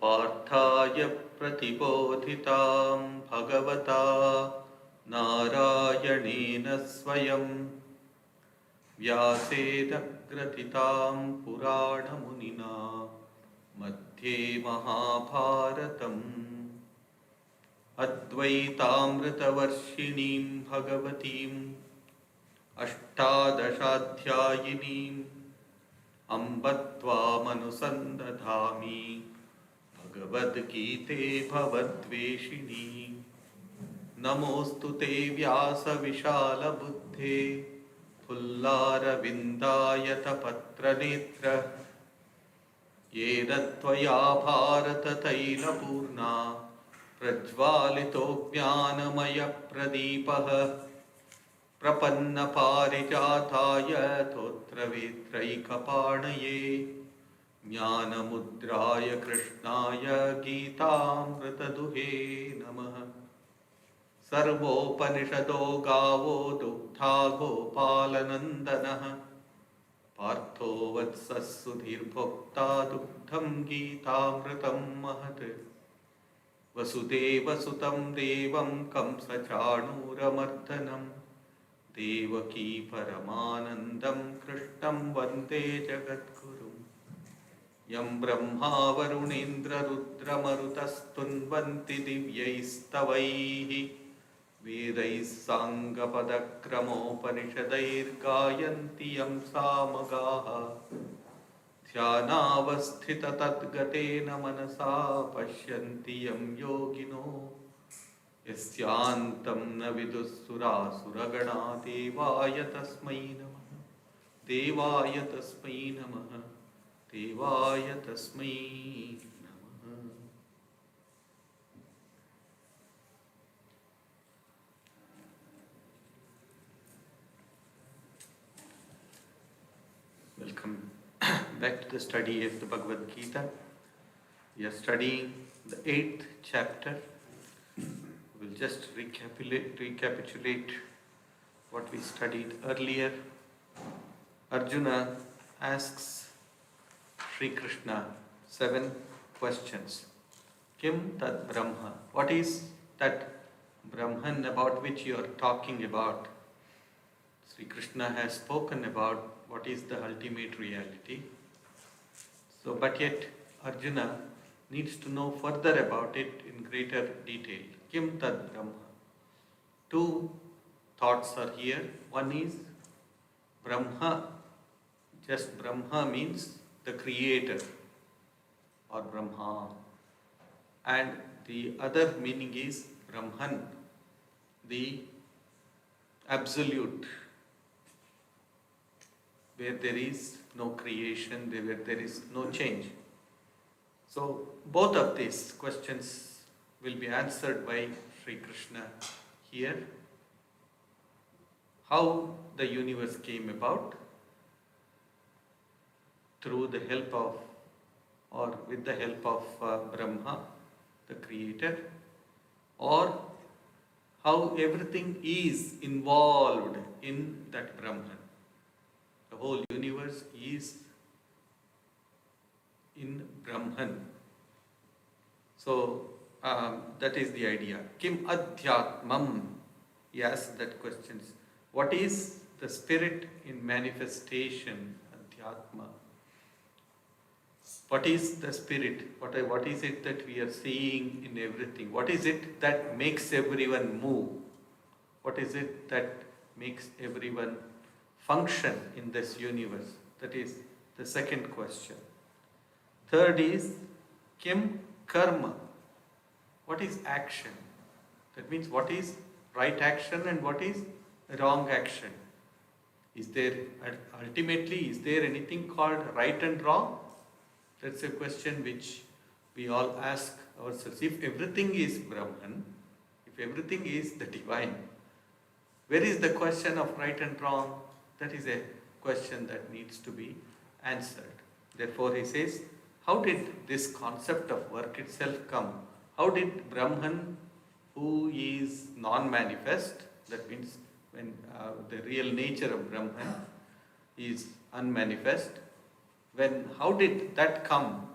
पार्थाय प्रतिबोधितां भगवता नारायणेन स्वयं व्यासेन ग्रथितां पुराणमुनिना मध्ये महाभारतम् अद्वैतामृतवर्षिणीं भगवतीम् अष्टादशाध्यायिनीम् अम्ब त्वामनुसन्दधामि भगवद्गीते भवद्वेषिणी। नमोऽस्तु ते व्यासविशालबुद्धे फुल्लारविन्दायतपत्रनेत्र येन त्वया भारततैलपूर्णा प्रज्वालितो ज्ञानमयप्रदीपः प्रपन्नपारिजाताय तोत्रवेत्रैकपाणये ज्ञानमुद्राय कृष्णाय गीतामृतदुहे नमः। सर्वोपनिषदो गावो दुग्धा गोपालनन्दनः पार्थो वत्सः सुधीर्भोक्ता दुग्धं गीतामृतं महत्। वसुदेवसुतं देवं कंसचाणूरमर्दनं देवकी परमानन्दं कृष्णं वन्दे जगद्गुरुं। यं ब्रह्मा वरुणेन्द्ररुद्रमरुतस्तुन्वन्ति दिव्यैस्तवैः वेदैः साङ्गपदक्रमोपनिषदैर्गायन्ति यं सामगाः। ध्यानावस्थिततद्गतेन मनसा पश्यन्ति यं योगिनो यस्यान्तं न विदुःसुरासुरगणा देवाय तस्मै नमः। देवाय तस्मै नमः। देवाय तस्मै नमः। Welcome back to the study of the Bhagavadgita. We are studying the 8th chapter. We'll just recapitulate what we studied earlier. Arjuna asks Sri Krishna 7 questions. Kim tat Brahma? What is that Brahman about which you are talking about? Sri Krishna has spoken about what is the ultimate reality. So, but yet Arjuna needs to know further about it in greater detail. Kim tad Brahma? Two thoughts are here. One is Brahma, just Brahma means the creator or Brahma. And the other meaning is Brahman, the absolute, where there is no creation, where there is no change. So both of these questions will be answered by Sri Krishna here. How the universe came about through the help of or with the help of Brahma, the creator, or how everything is involved in that Brahman. The whole universe is in Brahman. So that is the idea. Kim adhyatmam? He asks that question. What is the spirit in manifestation? Adhyatma. What is the spirit? What is it that we are seeing in everything? What is it that makes everyone move? What is it that makes everyone function in this universe? That is the second question. Third is Kim karma? What is action? That means what is right action and what is wrong action? Is there ultimately anything called right and wrong? That's a question which we all ask ourselves. If everything is Brahman, if everything is the divine, where is the question of right and wrong? That is a question that needs to be answered. Therefore he says, how did this concept of work itself come? How did Brahman, who is non-manifest, that means when the real nature of Brahman is unmanifest, how did that come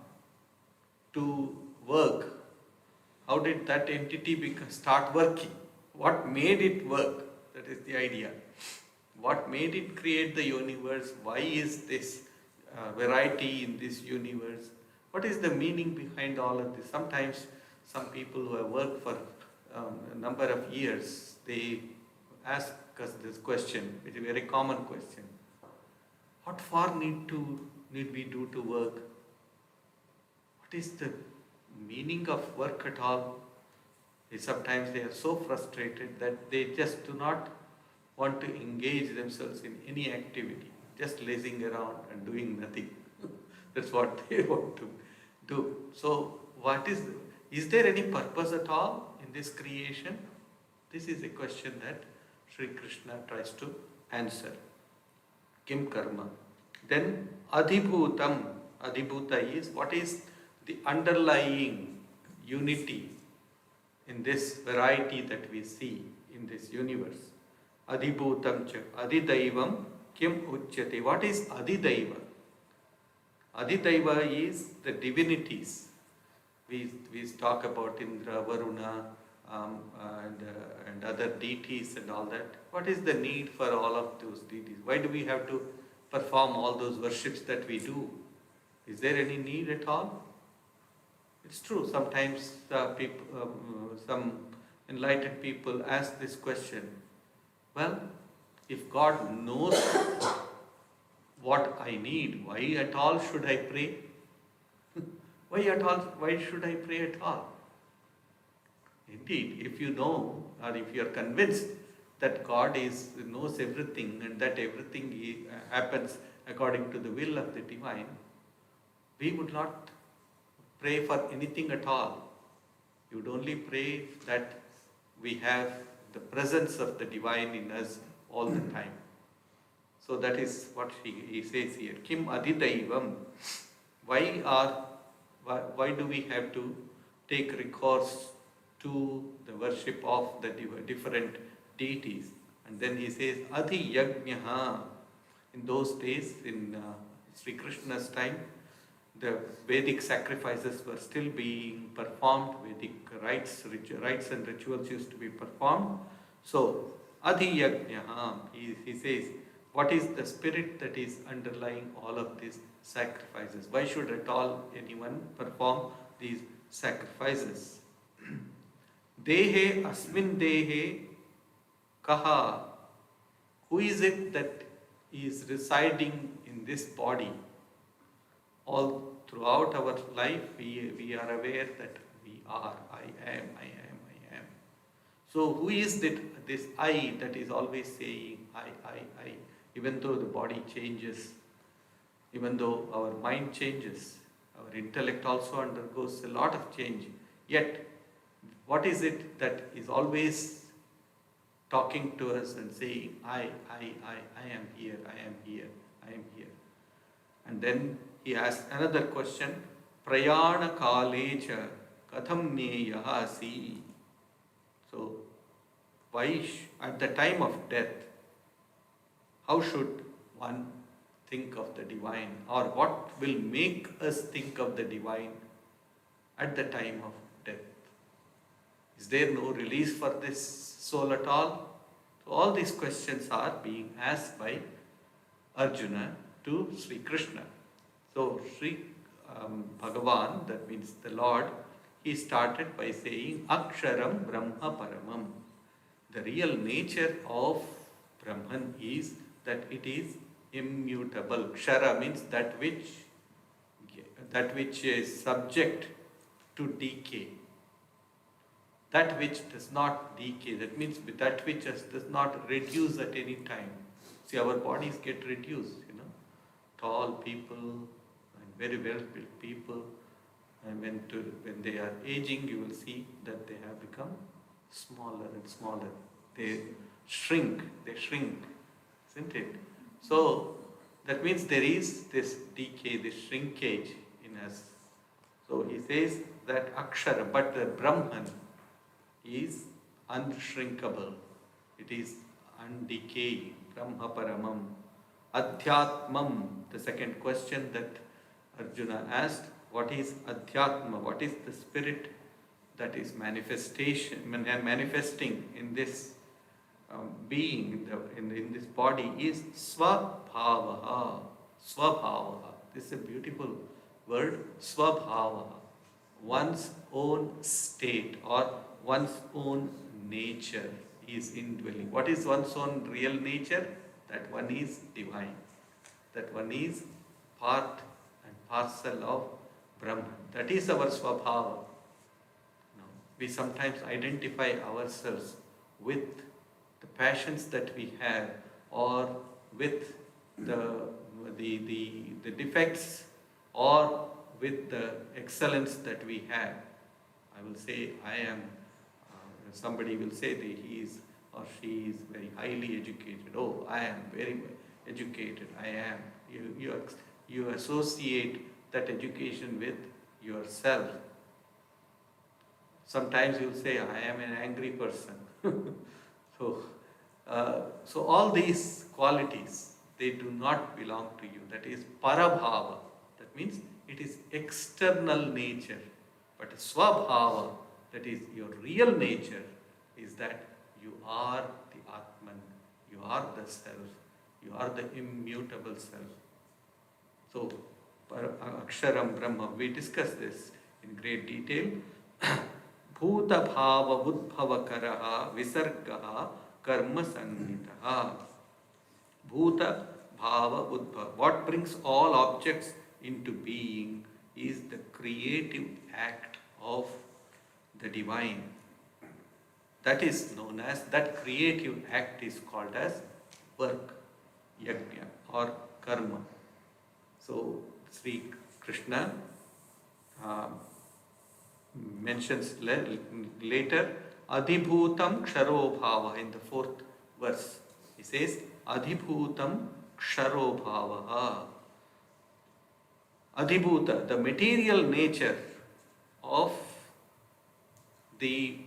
to work? How did that entity start working? What made it work? That is the idea. What made it create the universe? Why is this variety in this universe? What is the meaning behind all of this? Sometimes some people who have worked for a number of years, they ask us this question. It's a very common question. What for need we do to work? What is the meaning of work at all? Sometimes they are so frustrated that they just do not want to engage themselves in any activity, just lazing around and doing nothing. That's what they want to do. So, is there any purpose at all in this creation? This is a question that Sri Krishna tries to answer. Kim karma. Then adhibhutam. Adhibhuta is what is the underlying unity in this variety that we see in this universe. Adhibhutam cha adhidaivam kim uchyate. What is adhidaiva? Adhidaiva is the divinities. We talk about Indra, Varuna, and other deities and all that. What is the need for all of those deities? Why do we have to perform all those worships that we do? Is there any need at all? It's true, sometimes some enlightened people ask this question. Well, if God knows what I need, why at all should I pray? Why should I pray at all? Indeed, if you know or if you are convinced that God knows everything and that everything happens according to the will of the divine, we would not pray for anything at all. You would only pray that we have the presence of the divine in us all the time. So that is what he says here. Kim adhidaivam. Why do we have to take recourse to the worship of the different deities? And then he says adhi yajnaha. In those days, in Sri Krishna's time, the Vedic sacrifices were still being performed. Vedic rites and rituals used to be performed. So, adhi yajnaha, he says, what is the spirit that is underlying all of these sacrifices? Why should at all anyone perform these sacrifices? Dehe asmin dehe kaha. Who is it that is residing in this body? All throughout our life, we are aware that we are, I am. So who is this I that is always saying I, even though the body changes, even though our mind changes, our intellect also undergoes a lot of change, yet what is it that is always talking to us and saying I am here, I am here. And then he asks another question, prayana kalecha katham neyaha asi. So, why at the time of death, how should one think of the divine, or what will make us think of the divine at the time of death? Is there no release for this soul at all? So all these questions are being asked by Arjuna to Sri Krishna. So Sri Bhagavan, that means the Lord, he started by saying Aksharam Brahma Paramam. The real nature of Brahman is that it is immutable. Kshara means that which is subject to decay. That which does not decay, that means that which does not reduce at any time. See, our bodies get reduced, tall people and very well-built people, and when they are aging, you will see that they have become smaller and smaller. They shrink, isn't it? So, that means there is this decay, this shrinkage in us. So, he says that Akshara, but the Brahman is unshrinkable. It is undecaying. Brahma Paramam. Adhyatmam, the second question that Arjuna asked, what is Adhyatma, what is the spirit that is manifesting in this being, in this body, is Swabhavaha. Swabhavaha. This is a beautiful word, Swabhavaha. One's own state or one's own nature is indwelling. What is one's own real nature? That one is divine. That one is part and parcel of Brahman. That is our Swabhava. We sometimes identify ourselves with the passions that we have, or with the defects, or with the excellence that we have. I will say I am, somebody will say that he is or she is very highly educated. Oh, I am very educated. I am. You associate that education with yourself. Sometimes you'll say, I am an angry person. So all these qualities, they do not belong to you. That is parabhava. That means it is external nature. But swabhava, that is your real nature, is that you are the Atman, you are the self, you are the immutable self. So, Aksharam Brahma, we discussed this in great detail. Bhuta bhava budbhava karaha visargaha karma sannitaha. Bhuta bhava budbhava. What brings all objects into being is the creative act of the divine. That is known as, that creative act is called as work, yajna or karma. So Sri Krishna mentions later Adhibhutam Ksharo Bhava in the 4th verse. He says Adhibhutam Ksharo Bhava. Adhibhuta, the material nature of the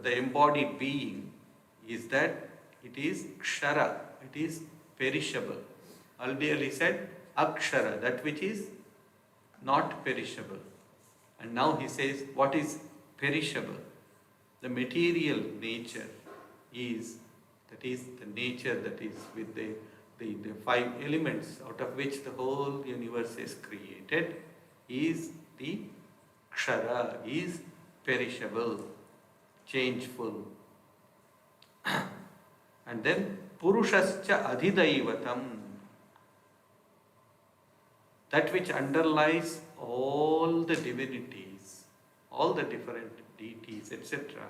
embodied being is that it is Kshara, it is perishable. Earlier he said Akshara, that which is not perishable. And now he says, what is perishable? The material nature is, that is the nature that is with the 5 elements out of which the whole universe is created, is the Kshara, is perishable, changeful. And then Purushascha Adhidaivatam, that which underlies all the divinities, all the different deities, etc.,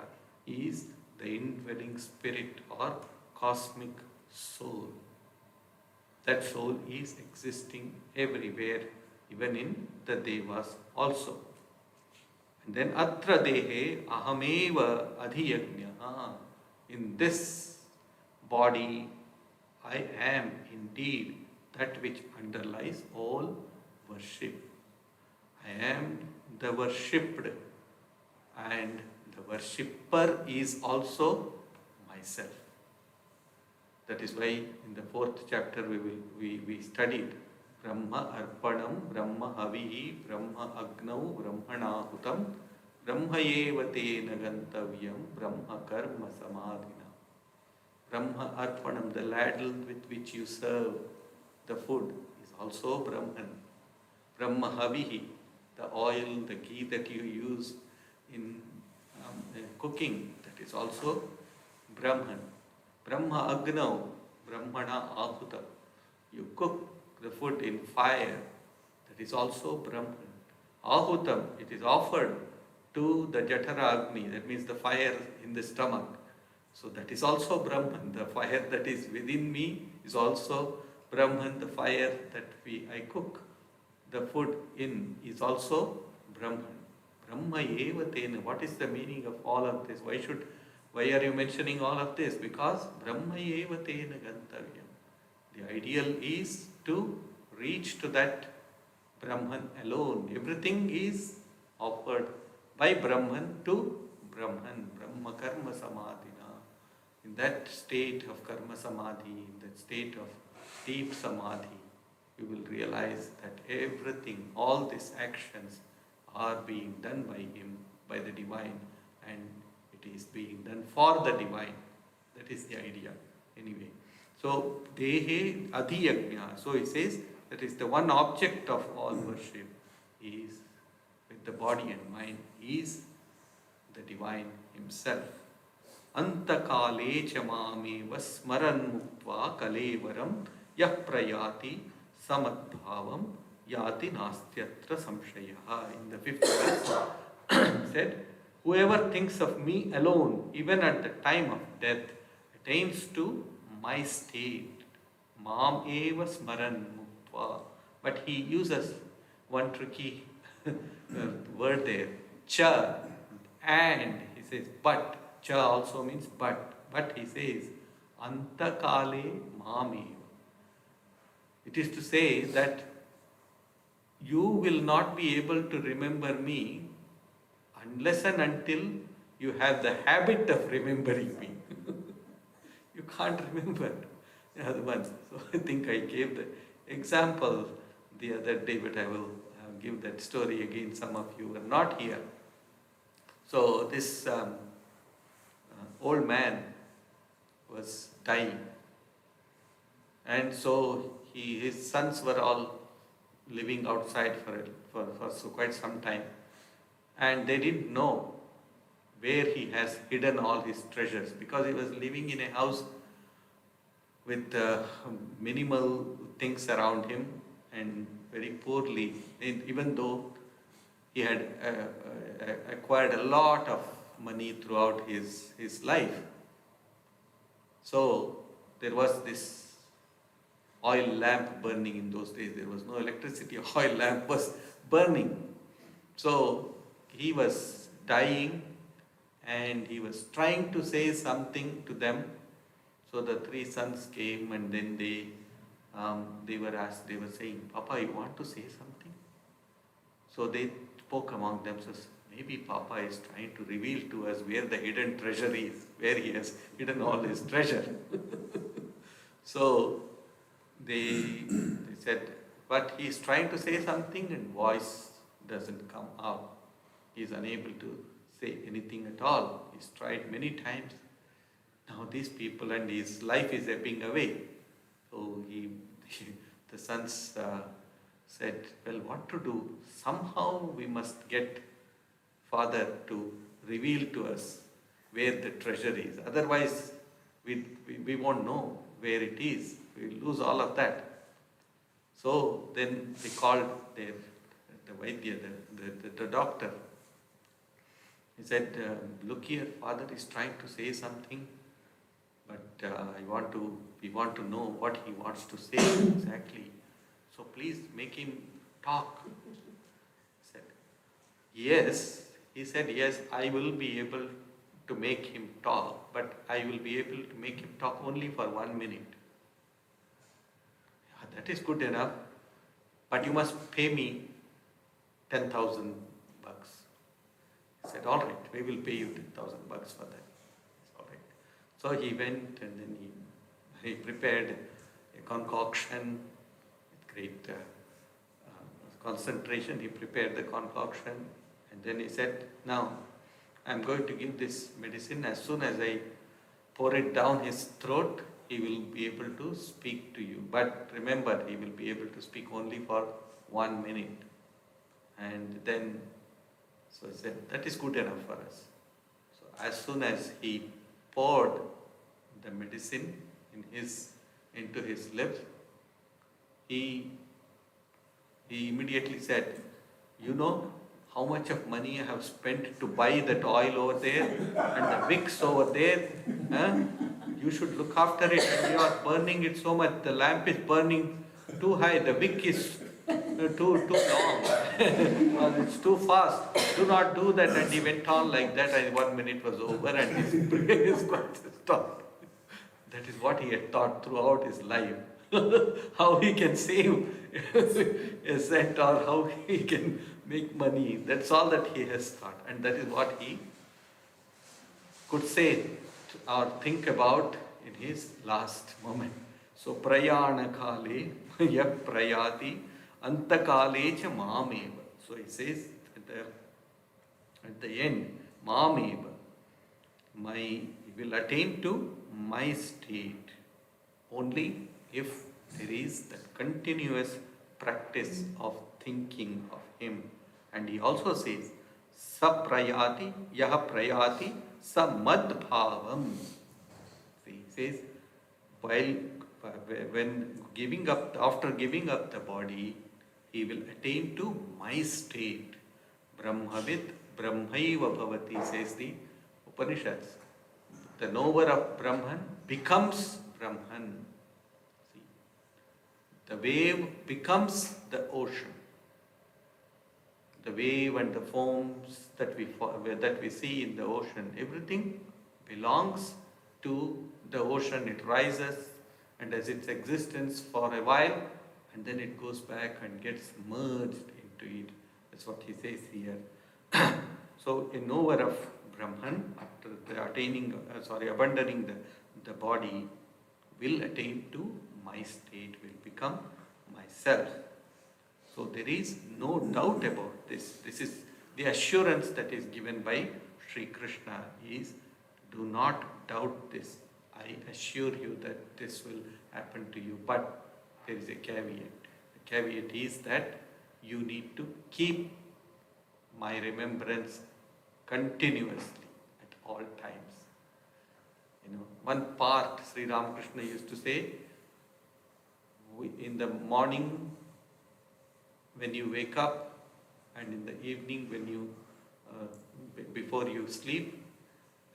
is the indwelling spirit or cosmic soul. That soul is existing everywhere, even in the Devas also. And then Atra Dehe Ahameva Adhiyajna. In this body, I am indeed that which underlies all worship. I am the worshipped, and the worshipper is also myself. That is why in the 4th chapter we studied Brahma Arpanam, Brahma Havihi, Brahma Agnau, Brahmana Hutam, Brahma Eva Tena Gantavyam, Brahma Karma Samadhina. Brahma Arpanam, the ladle with which you serve the food, is also Brahman. Brahma Havihi, the oil, the ghee that you use in cooking, that is also Brahman. Brahma Agnau, Brahmana Ahuta, you cook the food in fire, that is also Brahman. Ahutam, it is offered to the Jatara Agni, that means the fire in the stomach. So that is also Brahman. The fire that is within me is also Brahman. The fire that I cook the food in is also Brahman. Brahma eva tena. What is the meaning of all of this? Why are you mentioning all of this? Because Brahma eva tena gantavyam. The ideal is to reach to that Brahman alone. Everything is offered by Brahman to Brahman. Brahma karma samadhina. In that state of karma samadhi, in that state of deep samadhi, you will realize that everything, all these actions are being done by Him, by the Divine, and it is being done for the Divine. That is the idea. Anyway, so Dehe Adhiyajna. So it says that is the one object of all worship is with the body and mind is the Divine Himself. Antakale chamameva smaran muktva kalevaram yah prayati samadbhavam yati nastyatra samshayaha. In the 5th verse said, whoever thinks of me alone, even at the time of death, attains to my state. Mam eva smaran muktva. But he uses one tricky word there. Cha. And he says, but. Cha also means but. But he says, antakale mam eva. It is to say that you will not be able to remember me unless and until you have the habit of remembering me. You can't remember the other ones. So I think I gave the example the other day, but I will give that story again. Some of you were not here. So this old man was dying. And so his sons were all living outside for so quite some time. And they didn't know where he has hidden all his treasures, because he was living in a house with minimal things around him and very poorly, even though he had acquired a lot of money throughout his life. So there was this oil lamp burning in those days. There was no electricity. Oil lamp was burning. So he was dying and he was trying to say something to them. So the 3 sons came and then they were asked, they were saying, Papa, you want to say something? So they spoke among themselves. Maybe Papa is trying to reveal to us where the hidden treasure is, where he has hidden all his treasure. So they said, but he is trying to say something and voice doesn't come out. He is unable to say anything at all. He's tried many times. Now these people and his life is ebbing away. So the sons said, well, what to do? Somehow we must get Father to reveal to us where the treasure is. Otherwise, we won't know where it is. We'll lose all of that. So then they called the Vaidya, the doctor. He said, look here, Father is trying to say something, but we want to know what he wants to say exactly. So please make him talk. He said, yes. He said, yes, I will be able to make him talk, but I will be able to make him talk only for 1 minute. Yeah, that is good enough, but you must pay me 10,000 bucks. He said, all right, we will pay you 10,000 bucks for that. All right. So he went and then he prepared a concoction with great concentration. He prepared the concoction. And then he said, now I am going to give this medicine. As soon as I pour it down his throat, he will be able to speak to you. But remember, he will be able to speak only for 1 minute. And then, so he said, that is good enough for us. So as soon as he poured the medicine into his lips, he immediately said, you know how much of money I have spent to buy that oil over there and the wicks over there? You should look after it, and you are burning it so much. The lamp is burning too high, the wick is too long, it's too fast. Do not do that. And he went on like that, and 1 minute was over and his prayer stopped. That is what he had thought throughout his life. How he can save a cent or how he can make money. That's all that he has thought, and that is what he could say or think about in his last moment. So prayana kale Yap prayati antakalecha mameva. So he says at the end, mameva, he will attain to my state only if there is that continuous practice of thinking of him. And he also says, sa prayati, yaha prayati, sa mad bhavam. He says, while when giving up, after giving up the body, he will attain to my state. Brahmavid Brahmaiva Bhavati, says the Upanishads. The knower of Brahman becomes Brahman. See, the wave becomes the ocean. The wave and the foams that we see in the ocean, everything belongs to the ocean. It rises and has its existence for a while, and then it goes back and gets merged into it. That's what he says here. So a knower of Brahman, after abandoning the body, will attain to my state, will become myself. So there is no doubt about this. This is the assurance that is given by Sri Krishna is, do not doubt this. I assure you that this will happen to you. But there is a caveat. The caveat is that you need to keep my remembrance continuously at all times. One part Sri Ramakrishna used to say, in the morning when you wake up and in the evening when you before you sleep,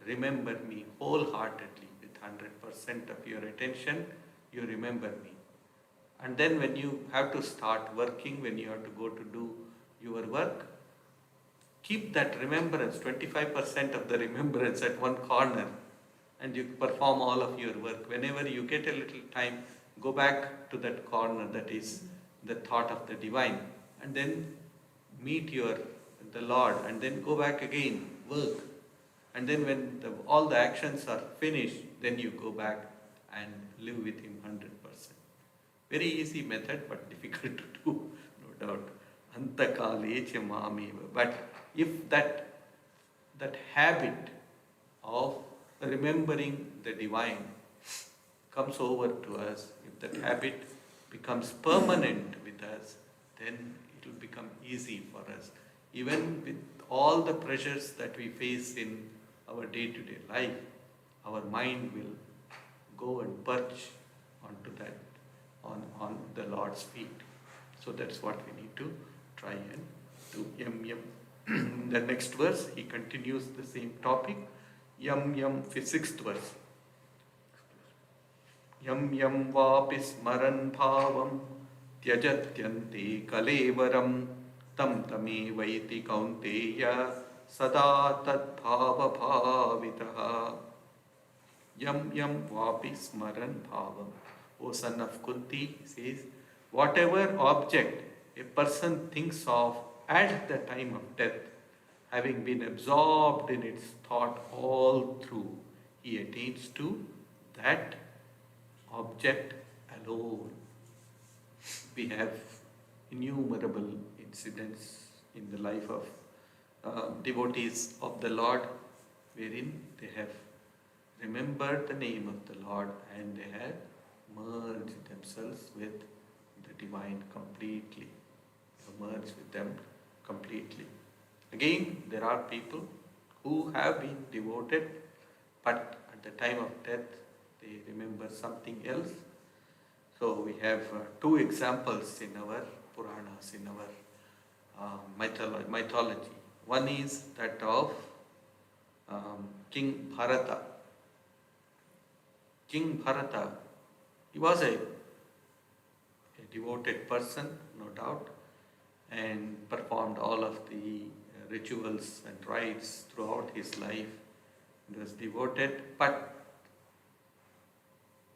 remember me wholeheartedly with 100% of your attention. You remember me. And then when you have to start working, when you have to go to do your work, keep that remembrance, 25% of the remembrance at one corner, and you perform all of your work. Whenever you get a little time, go back to that corner that is the thought of the divine, and then meet the Lord, and then go back again, work. And then when all the actions are finished, then you go back and live with him 100%. Very easy method, but difficult to do, no doubt. Antakalecha mameva. But if that habit of remembering the divine comes over to us, if that habit becomes permanent with us, then it will become easy for us. Even with all the pressures that we face in our day-to-day life, our mind will go and perch onto that, on the Lord's feet. So that's what we need to try and do. Yam yam. The next verse, he continues the same topic. Yam yam, sixth verse. Yam yam vapi smaran bhavam tyajatyante kalevaram tam tamevaiti kaunteya sada tat bhava bhavitaha. Yam yam vapi smaran bhavam. O son of Kunti, says, whatever object a person thinks of at the time of death, having been absorbed in its thought all through, he attains to that object alone. We have innumerable incidents in the life of devotees of the Lord, wherein they have remembered the name of the Lord and they have merged themselves with the divine completely. Merged with them completely. Again, there are people who have been devoted, but at the time of death, they remember something else. So we have two examples in our Puranas, in our mythology. One is that of King Bharata. King Bharata, he was a devoted person, no doubt, and performed all of the rituals and rites throughout his life. He was devoted, but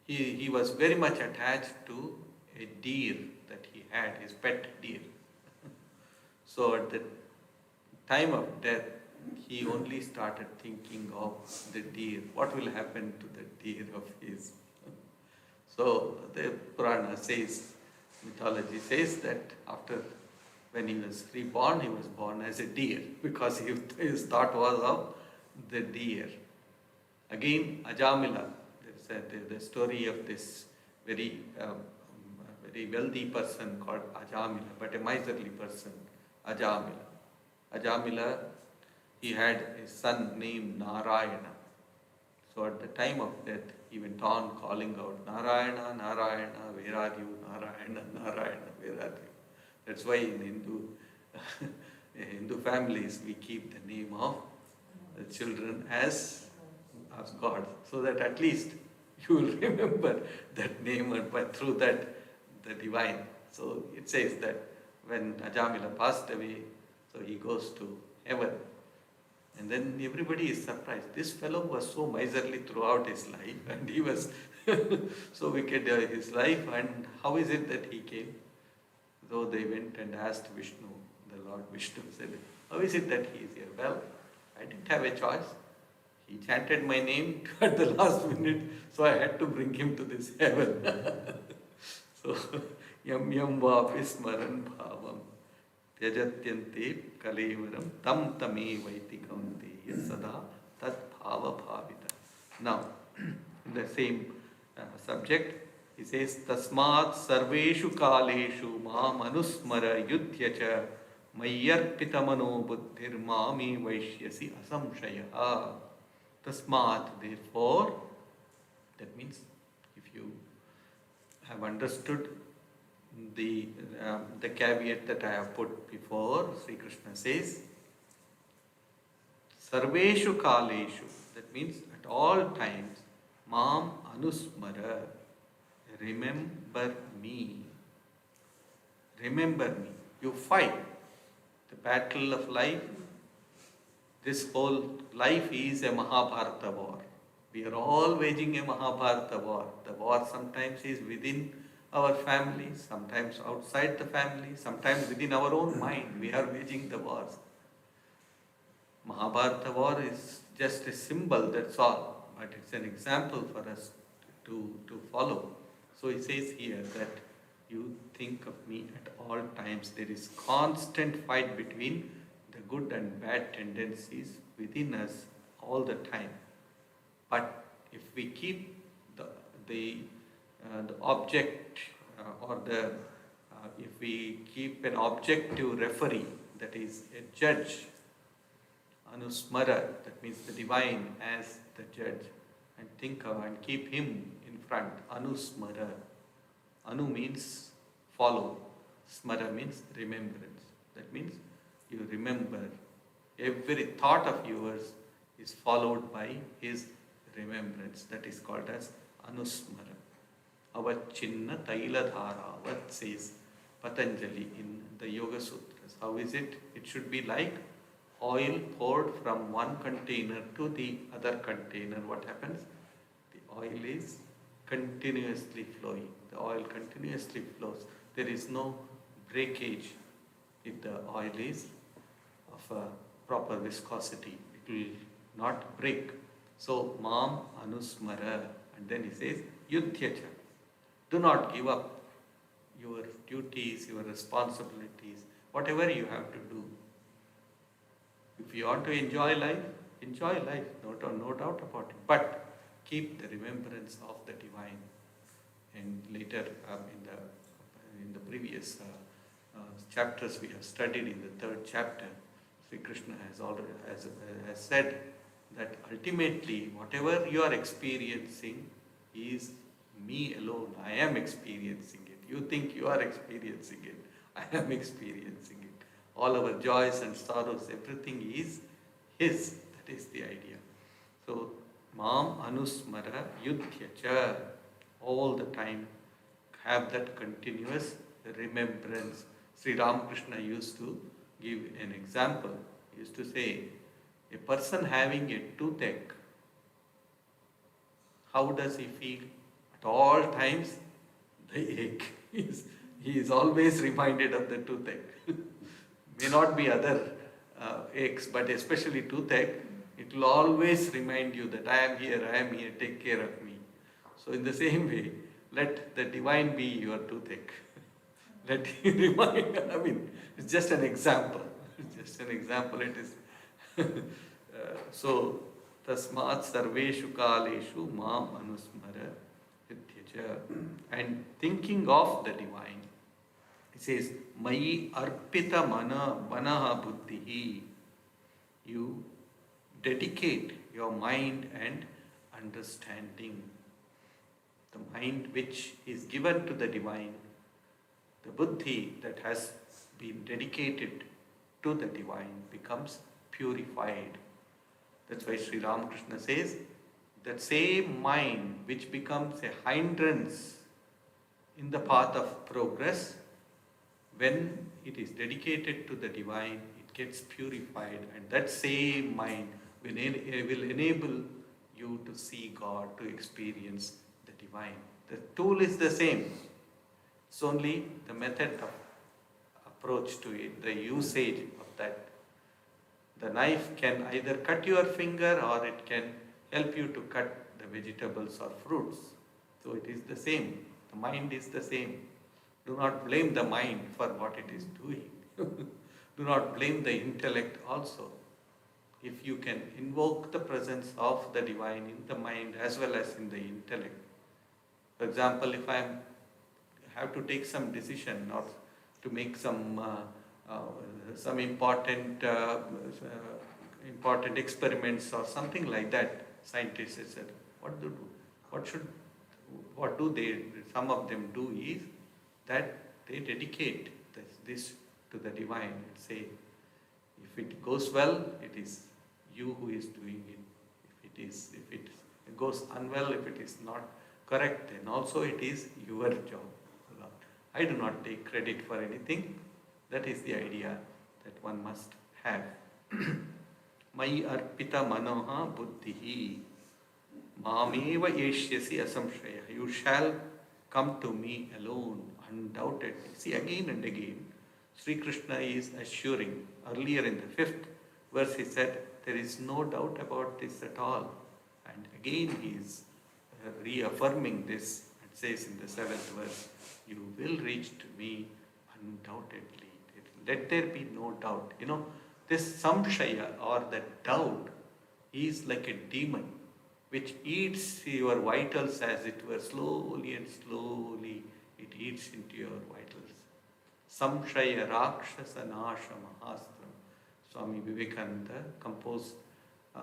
he was very much attached to a deer that he had, his pet deer. So at the time of death, he only started thinking of the deer. What will happen to the deer of his? So the Purana says Mythology says that after, when he was reborn, he was born as a deer because his thought was of the deer. Again, Ajamila, the story of this very, very wealthy person called Ajamila, but a miserly person, Ajamila. Ajamila, he had a son named Narayana. So at the time of death, he went on calling out, Narayana, Narayana, where are you? Narayana, Narayana, where are you? That's why in Hindu families, we keep the name of the children as God, so that at least you will remember that name and through that the divine. So it says that when Ajamila passed away, so he goes to heaven. And then everybody is surprised. This fellow was so miserly throughout his life, and he was so wicked in his life, and how is it that he came? So they went and asked Vishnu, the Lord Vishnu said, how is it that he is here? Well, I didn't have a choice. He chanted my name at the last minute, so I had to bring him to this heaven. So, yam yam vapi smaran bhavam tyajatyante kalevaram tam tame vaiti kaunteya sada tat bhava bhavita. Now, in the same subject, he says, Tasmat sarveshu kaleshu mam anusmara yudhyacha mayyarpitamano buddhir mami vaishyasi asamshaya. Tasmat, therefore, that means if you have understood the caveat that I have put before, Sri Krishna says, Sarveshu Kaleshu, that means at all times, Mam Anusmara, remember me. Remember me. You fight the battle of life. This whole life is a Mahabharata war. We are all waging a Mahabharata war. The war sometimes is within our family, sometimes outside the family, sometimes within our own mind. We are waging the wars. Mahabharata war is just a symbol, that's all. But it's an example for us to follow. So he says here that you think of me at all times. There is constant fight between the good and bad tendencies within us all the time. But if we keep the object if we keep an objective referee, that is a judge, Anusmara, that means the divine as the judge, and think of and keep him in front, Anusmara. Anu means follow, Smara means remembrance. That means you remember, every thought of yours is followed by his remembrance. That is called as Anusmara. Avachinna Tailadhara, says Patanjali in the Yoga Sutras. How is it? It should be like oil poured from one container to the other container. What happens? The oil is continuously flowing. The oil continuously flows. There is no breakage if the oil is of a proper viscosity. It will not break. So, Mam Anusmara. And then he says, Yudhyacha. Do not give up your duties, your responsibilities, whatever you have to do. If you want to enjoy life, no doubt about it. But keep the remembrance of the divine. And later, in the previous chapters we have studied, in the 3rd chapter, Sri Krishna has said that ultimately whatever you are experiencing is me alone. I am experiencing it. You think you are experiencing it. I am experiencing it. All our joys and sorrows, everything is His. That is the idea. So, Mam Anusmara Yudhyacha, all the time have that continuous remembrance. Sri Ramakrishna used to give an example. He used to say, a person having a toothache, how does he feel? At all times, the ache. He is always reminded of the toothache. May not be other aches, but especially toothache, it will always remind you that I am here, take care of me. So in the same way, let the divine be your toothache. let you remind. I mean, it's just an example. It's just an example. It is. So, tasmat sarveshu kaleshu mam anusmara vidyaja. And thinking of the divine, it says, Mayi arpita manaha buddhihi. You dedicate your mind and understanding. The mind which is given to the divine, the buddhi that has been dedicated to the divine becomes purified. That's why Sri Ramakrishna says, that same mind which becomes a hindrance in the path of progress, when it is dedicated to the divine, it gets purified, and that same mind will enable you to see God, to experience the divine. The tool is the same. It's only the method of approach to it, the usage of that. The knife can either cut your finger or it can help you to cut the vegetables or fruits. So it is the same. The mind is the same. Do not blame the mind for what it is doing. Do not blame the intellect also. If you can invoke the presence of the divine in the mind as well as in the intellect. For example, if I have to take some decision or to make some important experiments or something like that, scientists said, what do they? Some of them do is that they dedicate this to the divine and say, if it goes well, it is you who is doing it. If it goes unwell, if it is not correct, then also it is your job. I do not take credit for anything. That is the idea that one must have. Mai arpita manoha buddhihi mameva eshyasi asamshaya. You shall come to me alone, undoubtedly. See, again and again, Sri Krishna is assuring. Earlier in the 5th verse he said, there is no doubt about this at all. And again he is reaffirming this and says in the 7th verse, you will reach to me undoubtedly. Let there be no doubt. You know, this samshaya or that doubt is like a demon which eats your vitals as it were, slowly and slowly it eats into your vitals. Samshaya Rakshasa Nasha Mahastram. Swami Vivekananda composed a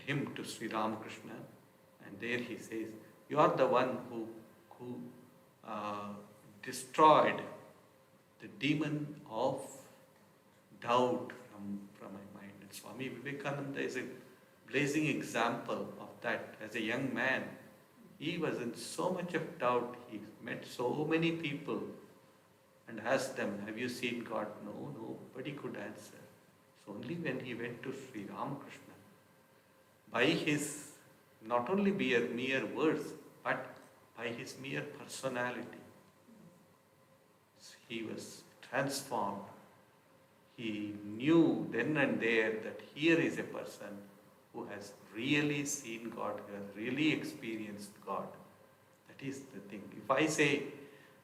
hymn to Sri Ramakrishna, and there he says, you are the one who destroyed the demon of doubt from my mind. And Swami Vivekananda is a blazing example of that. As a young man, he was in so much of doubt. He met so many people and asked them, have you seen God? No, nobody could answer. So only when he went to Sri Ramakrishna, by his, not only mere words, but by his mere personality, he was transformed. He knew then and there that here is a person who has really seen God, who has really experienced God. That is the thing.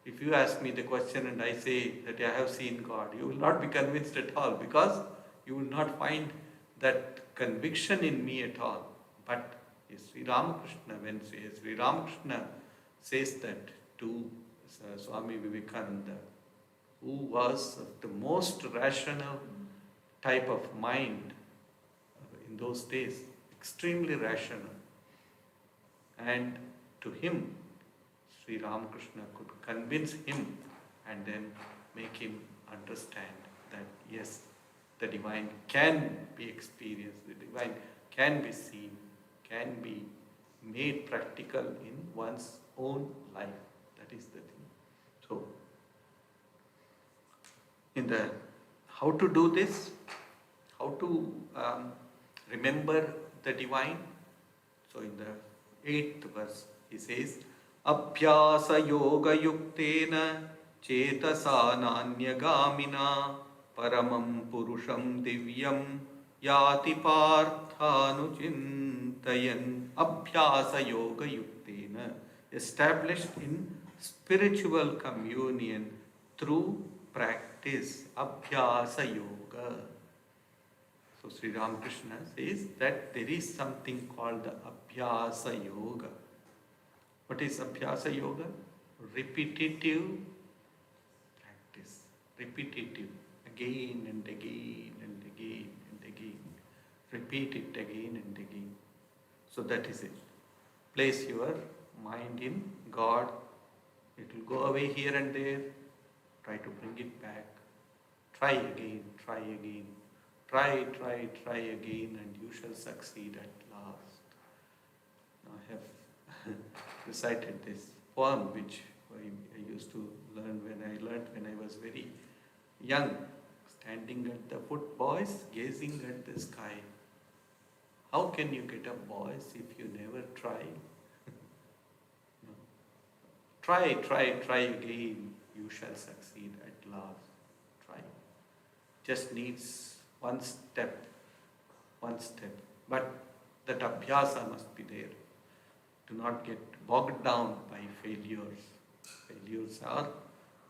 If you ask me the question and I say that I have seen God, you will not be convinced at all, because you will not find that conviction in me at all. But Sri Ramakrishna, when Sri Ramakrishna says that to Swami Vivekananda, who was of the most rational type of mind in those days, extremely rational. And to him, Sri Ramakrishna could convince him and then make him understand that yes, the divine can be experienced, the divine can be seen, can be made practical in one's own life. That is the thing. So, how to do this, how to remember the divine. So in the 8th verse he says, Abhyasa yoga yuktena chetasa nanya paramam purusham divyam yati parthanu chintayan. Abhyasa yoga yuktena, established in spiritual communion through practice, Abhyasa Yoga. So Sri Ramakrishna says that there is something called the Abhyasa Yoga. What is Abhyasa Yoga? Repetitive practice. Repetitive. Again and again and again and again. Repeat it again and again. So that is it. Place your mind in God. It will go away here and there. Try to bring it back. Try again, try again. Try again, and you shall succeed at last. Now I have recited this poem which I used to learn when I was very young. Standing at the foot, boys, gazing at the sky. How can you get up, boys, if you never try? No. Try again. You shall succeed at last. Try. Just needs one step. But that abhyasa must be there. Do not get bogged down by failures. Failures are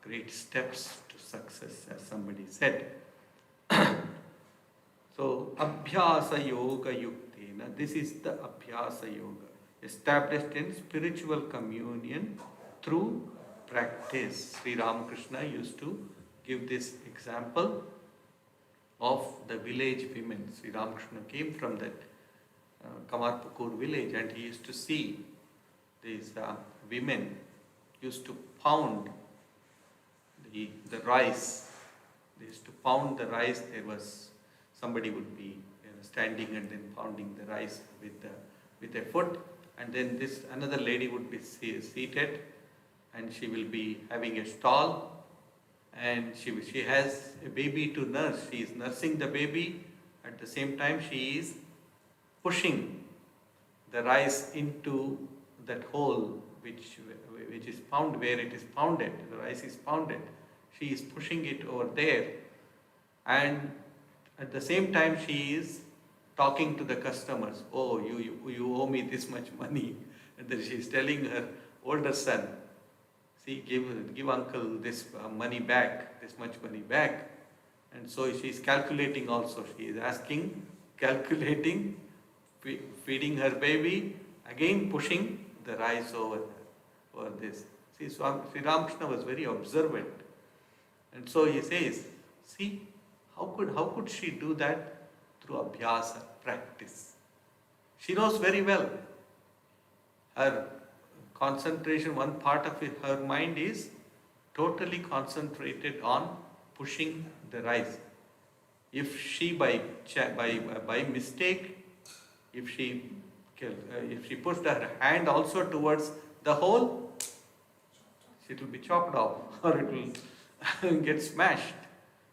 great steps to success, as somebody said. So, Abhyasa Yoga Yuktena, this is the Abhyasa Yoga, established in spiritual communion through practice. Sri Ramakrishna used to give this example of the village women. Sri Ramakrishna came from that Kamarpukur village, and he used to see these women used to pound the rice. They used to pound the rice. There was somebody would be standing and then pounding the rice with a foot, and then this another lady would be seated, and she will be having a stall, and she has a baby to nurse. She is nursing the baby. At the same time, she is pushing the rice into that hole which is pounded, where it is pounded. The rice is pounded. She is pushing it over there, and at the same time she is talking to the customers. Oh, you owe me this much money. And then she is telling her older son, see, give uncle this money back, this much money back. And so she is calculating also. She is asking, calculating, feeding her baby, again pushing the rice over this. See, Sri Ramakrishna was very observant. And so he says, see, how could she do that? Through abhyasa, practice. She knows very well. Her concentration, one part of her mind is totally concentrated on pushing the rice. If she by mistake, if she pushed her hand also towards the hole, it will be chopped off or it will get smashed.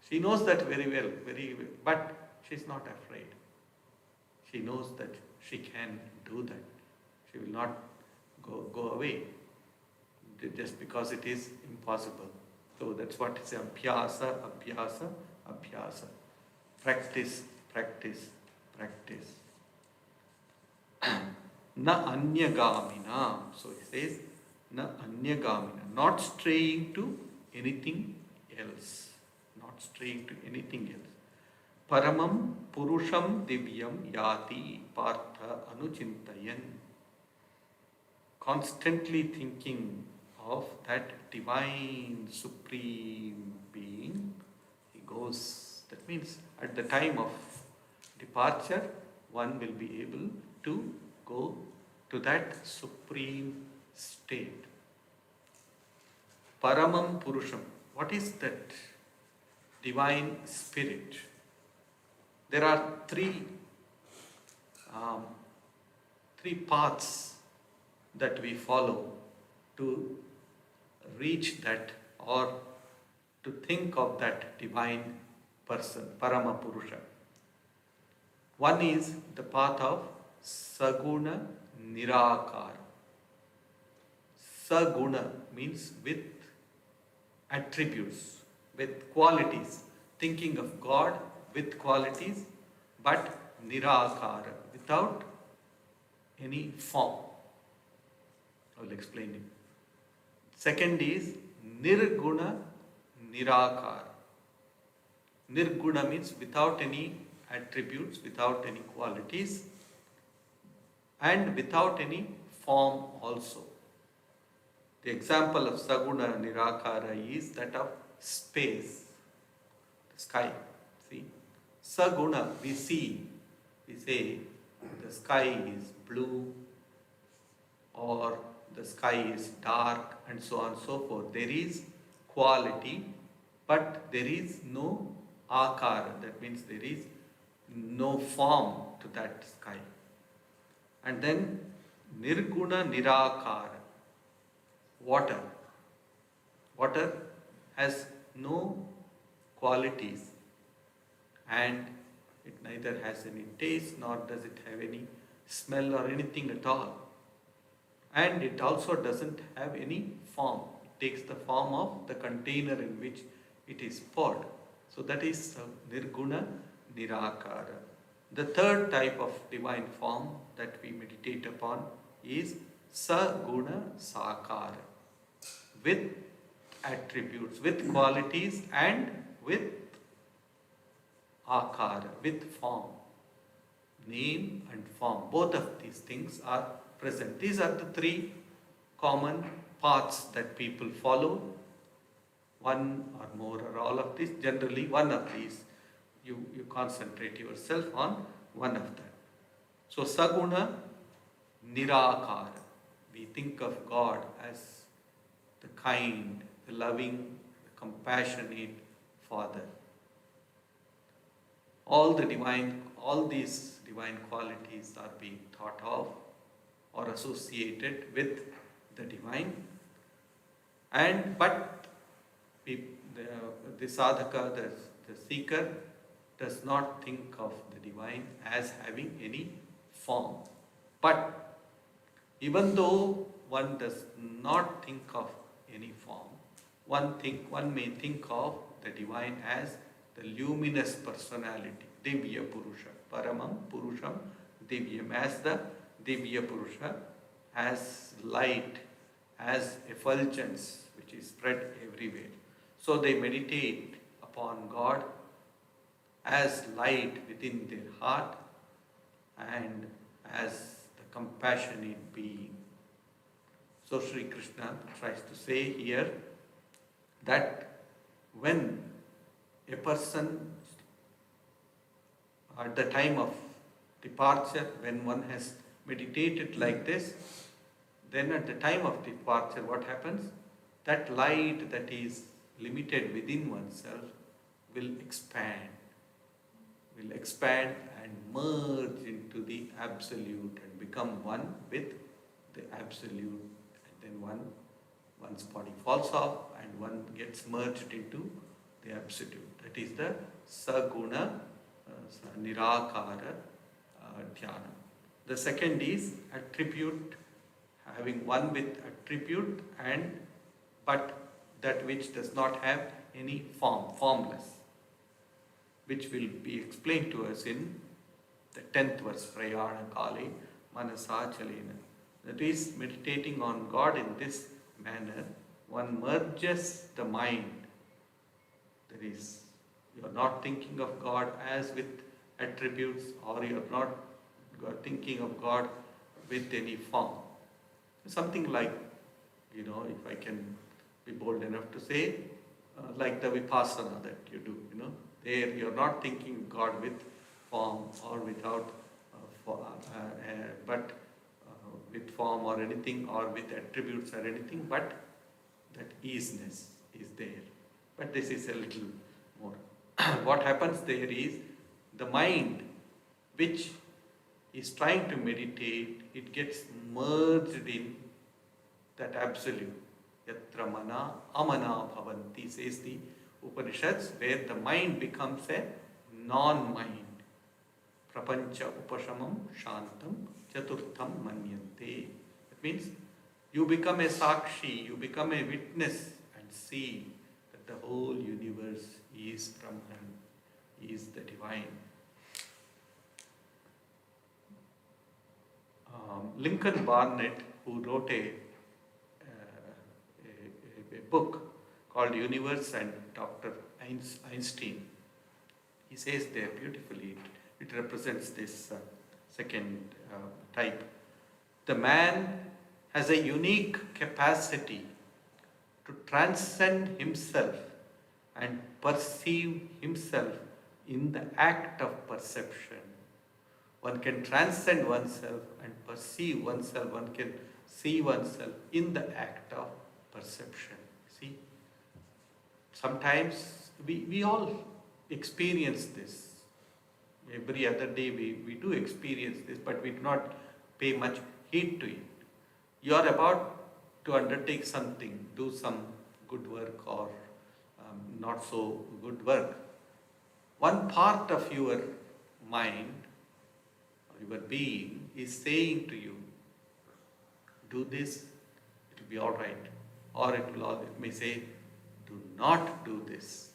She knows that very well, but she is not afraid. She knows that she can do that. She will not go away just because it is impossible. So that's what is abhyasa. Practice. Na anyagamina. So he says, na anyagamina. Not straying to anything else. Paramam purusham divyam yati partha anuchintayan. Constantly thinking of that divine supreme being, he goes. That means at the time of departure, one will be able to go to that supreme state. Paramam purusham. What is that divine spirit? There are three paths that we follow to reach that, or to think of that divine person, Parama Purusha. One is the path of Saguna Nirakara. Saguna means with attributes, with qualities, thinking of God with qualities, but Nirakara, without any form. I will explain it. Second is Nirguna Nirakara. Nirguna means without any attributes, without any qualities, and without any form also. The example of Saguna Nirakara is that of space, the sky. See, Saguna, we see, we say the sky is blue or the sky is dark and so on and so forth. There is quality, but there is no akara. That means there is no form to that sky. And then Nirguna Nirakara. Water. Water has no qualities and it neither has any taste nor does it have any smell or anything at all. And it also doesn't have any form. It takes the form of the container in which it is poured. So that is Nirguna Nirakara. The third type of divine form that we meditate upon is Saguna Sakara, with attributes, with qualities and with akara, with form. Name and form, both of these things are present. These are the three common paths that people follow. One or more or all of these, generally one of these. You concentrate yourself on one of them. So Saguna Nirakara. We think of God as the kind, the loving, the compassionate Father. All these divine qualities are being thought of or associated with the divine. But the sadhaka, the seeker, does not think of the divine as having any form. But even though one does not think of any form, one may think of the divine as the luminous personality, Divya Purusha, Paramam Purusham Divyam, as the Divya Purusha, as light, as effulgence which is spread everywhere. So they meditate upon God as light within their heart and as the compassionate being. So Sri Krishna tries to say here that when a person at the time of departure, when one has meditated like this, then at the time of departure what happens? That light that is limited within oneself will expand and merge into the Absolute and become one with the Absolute. And then one's body falls off and one gets merged into the Absolute. That is the Saguna Nirakara Dhyana. The second is attribute, having one with attribute but that which does not have any form, formless, which will be explained to us in the 10th verse, Prayana Kale Manasa Chalena. That is, meditating on God in this manner, one merges the mind. That is, you are not thinking of God as with attributes, or you are not thinking of God with any form. Something like, if I can be bold enough to say, like the Vipassana that you do, there you are not thinking God with form or without with form or anything, or with attributes or anything, but that easiness is there. But this is a little more. What happens there is the mind which is trying to meditate, it gets merged in that Absolute. Yatra mana amana bhavanti, says the Upanishads, where the mind becomes a non-mind. Prapancha upashamam shantam chaturtham manyante. That means you become a sakshi, you become a witness and see that the whole universe is Brahman, is the divine. Lincoln Barnett, who wrote a book called Universe and Dr. Einstein. He says there beautifully, it represents this second type. The man has a unique capacity to transcend himself and perceive himself in the act of perception. One can transcend oneself and perceive oneself, one can see oneself in the act of perception. See, sometimes we all experience this. Every other day we do experience this, but we do not pay much heed to it. You are about to undertake something, do some good work or not so good work. One part of your mind, your being, is saying to you, do this, it will be all right. Or it may say, do not do this.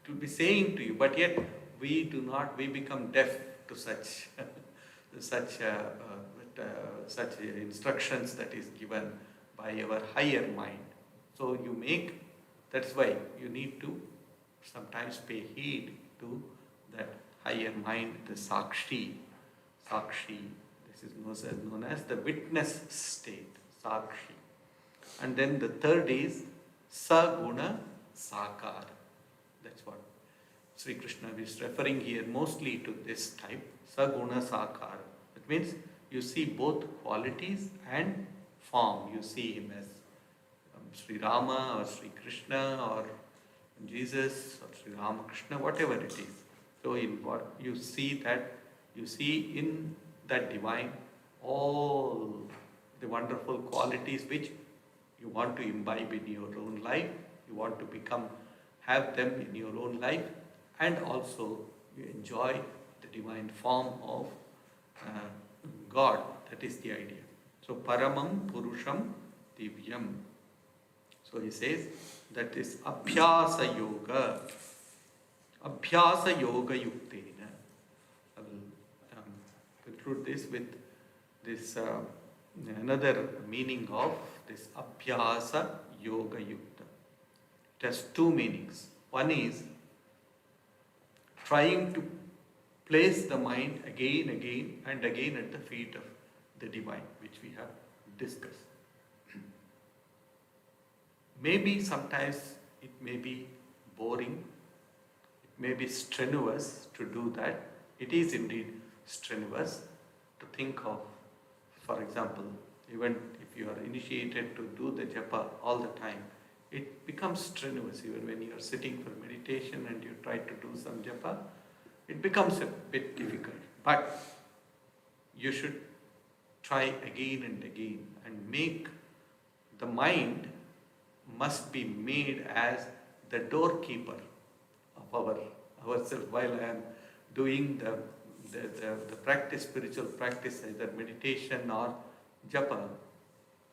It will be saying to you, but yet we become deaf to such instructions that is given by our higher mind. So that's why you need to sometimes pay heed to that higher mind, the Sakshi. This is known as the witness state, Sakshi. And then the third is Saguna Sakar. That's what Sri Krishna is referring here mostly to this type, Saguna Sakar. It means you see both qualities and form. You see him as Sri Rama or Sri Krishna or Jesus or Sri Ramakrishna, whatever it is. So in what you see in that divine all the wonderful qualities which you want to imbibe in your own life, you want to have them in your own life, and also you enjoy the divine form of God. That is the idea. So Paramam Purusham Divyam. So he says that is Abhyasa Yoga. Abhyasa Yoga Yuktena. I will conclude this with this another meaning of this Abhyasa Yoga Yukta. It has two meanings. One is trying to place the mind again and again at the feet of the divine, which we have discussed. Maybe sometimes it may be boring, it may be strenuous to do that. It is indeed strenuous to think of, for example, even if you are initiated to do the japa all the time, it becomes strenuous. Even when you are sitting for meditation and you try to do some japa, it becomes a bit difficult. But you should try again and again, and make the mind must be made as the doorkeeper of ourselves. While I am doing the practice, spiritual practice, either meditation or japa,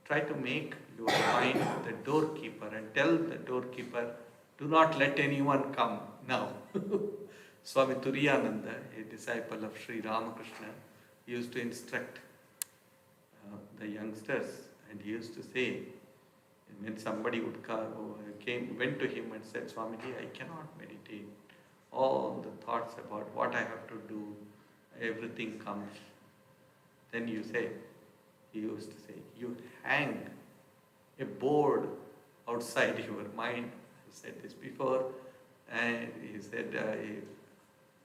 try to make your mind the doorkeeper and tell the doorkeeper, do not let anyone come now. Swami Turiyananda, a disciple of Sri Ramakrishna, used to instruct the youngsters, and he used to say, when somebody went to him and said, Swamiji, I cannot meditate. All the thoughts about what I have to do, everything comes. Then he used to say, you hang a board outside your mind. I said this before, and he said,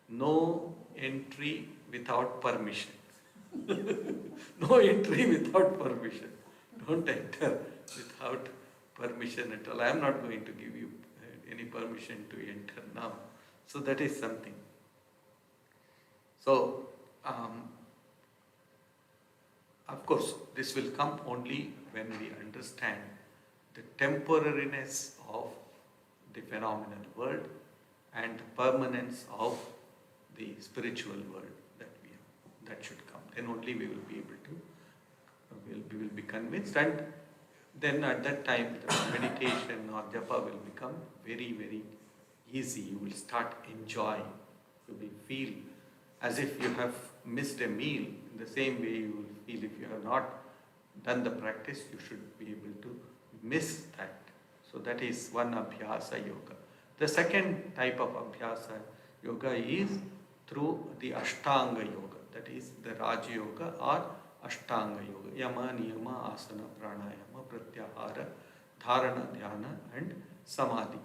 no entry without permission. No entry without permission. Don't enter without permission at all. I am not going to give you any permission to enter now. So that is something. So, of course, this will come only when we understand the temporariness of the phenomenal world and the permanence of the spiritual world that should come. Then only we will be able to, we will be convinced, and then at that time the meditation or japa will become very, very easy. You will start enjoying. You will feel as if you have missed a meal. In the same way you will feel if you have not done the practice, you should be able to miss that. So that is one Abhyasa Yoga. The second type of Abhyasa Yoga is through the Ashtanga Yoga, that is the Raj Yoga or Ashtanga Yoga, Yama, Niyama, Asana, Pranayama, Pratyahara, Dharana, Dhyana and Samadhi.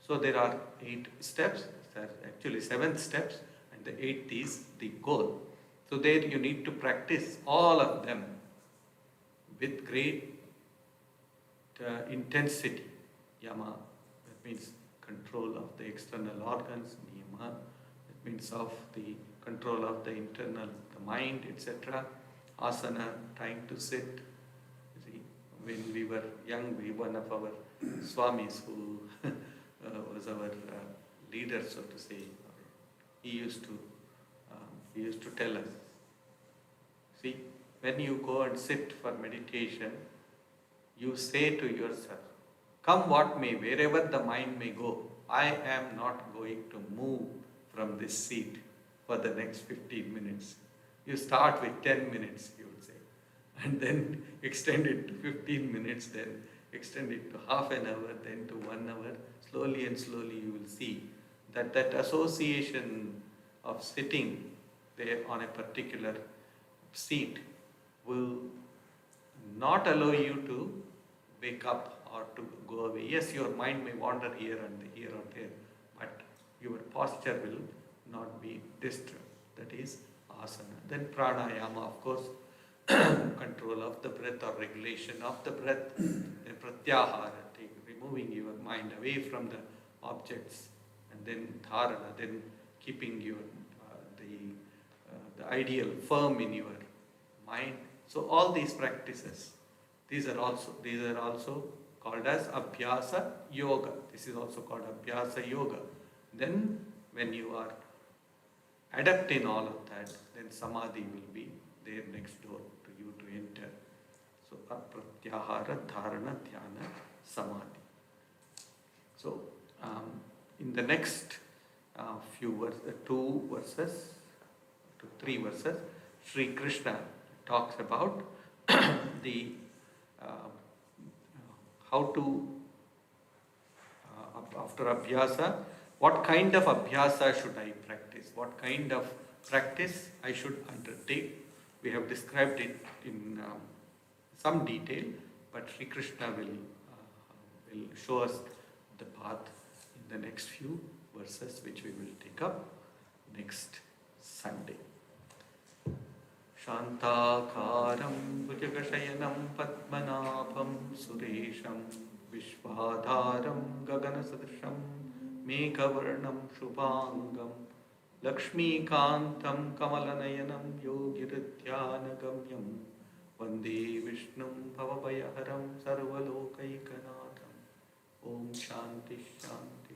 So there are 8 steps, there are actually 7 steps, and the 8th is the goal. So there you need to practice all of them with great intensity. Yama, that means control of the external organs. Niyama, that means of the control of the internal, the mind, etc. Asana, trying to sit. You see, when we were young, one of our Swamis who was our leader, so to say, he used to tell us, see, when you go and sit for meditation, you say to yourself, come what may, wherever the mind may go, I am not going to move from this seat for the next 15 minutes. You start with 10 minutes, you would say, and then extend it to 15 minutes, then extend it to half an hour, then to 1 hour. Slowly and slowly you will see that association of sitting there on a particular seat will not allow you to wake up or to go away. Yes, your mind may wander here or there, but your posture will not be disturbed. That is asana. Then pranayama, of course, control of the breath or regulation of the breath. Then pratyahara, removing your mind away from the objects. And then dharana, then keeping your the ideal firm in your mind. So all these practices, these are also called as Abhyasa Yoga. This is also called Abhyasa Yoga. Then when you are adept in all of that, then Samadhi will be there next door to you to enter. So Pratyahara, Dharana, Dhyana, Samadhi. So in the next few verses, 3 verses, Sri Krishna talks about the how to after abhyasa, what kind of abhyasa should I practice? What kind of practice I should undertake? We have described it in some detail, but Sri Krishna will show us the path in the next few verses, which we will take up next Sunday. Shantakaram bhujagashyanam padmanabham suresham vishwadharam gaganasadrisham meghavarnam shubhangam lakshmikantam kamalanayanam yogiridhyanagamyam vande vishnum bhavabhayaharam sarvalokaikanadam. Om Shanti Shanti.